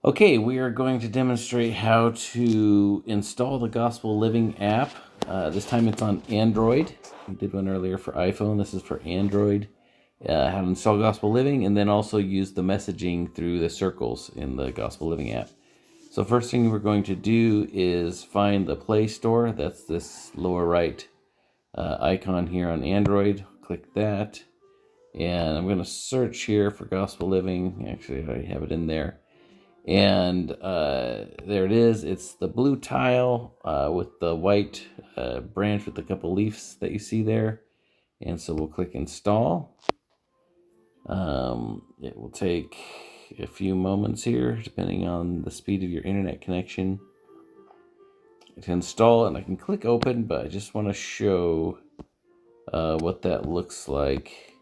Okay, we are going to demonstrate how to install the Gospel Living app. This time it's on Android. We did one earlier for iPhone. This is for Android. How to install Gospel Living, and then also use the messaging through the circles in the Gospel Living app. So first thing we're going to do is find the Play Store. That's this lower right icon here on Android. Click that. And I'm going to search here for Gospel Living. Actually, I have it in there. And there it is. It's the blue tile with the white branch with a couple leaves that you see there. And so we'll click install. It will take a few moments here, depending on the speed of your internet connection, to install. And I can click open, but I just want to show what that looks like.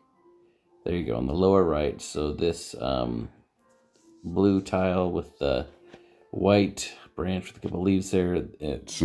There you go, on the lower right. So this blue tile with the white branch with a couple leaves there. It's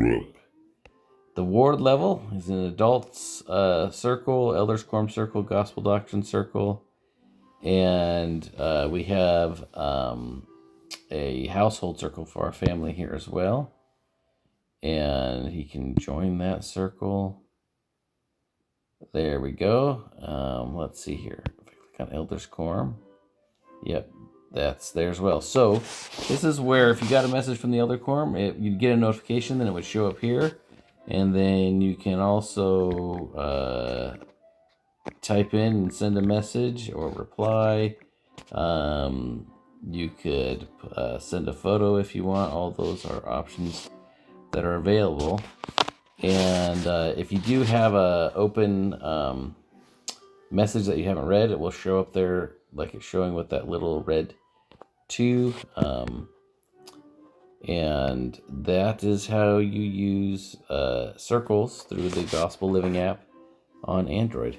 group. The ward level is an adults circle, elders quorum circle, gospel doctrine circle, and we have a household circle for our family here as well. And he can join that circle. There we go. Let's see here. If I click on elders quorum, yep, that's there as well. So this is where if you got a message from the elder quorum, you'd get a notification, then it would show up here. And then you can also type in and send a message or reply. You could send a photo if you want. All those are options that are available. And if you do have a open message that you haven't read, it will show up there like it's showing with that little red 2. And that is how you use circles through the Gospel Living app on Android.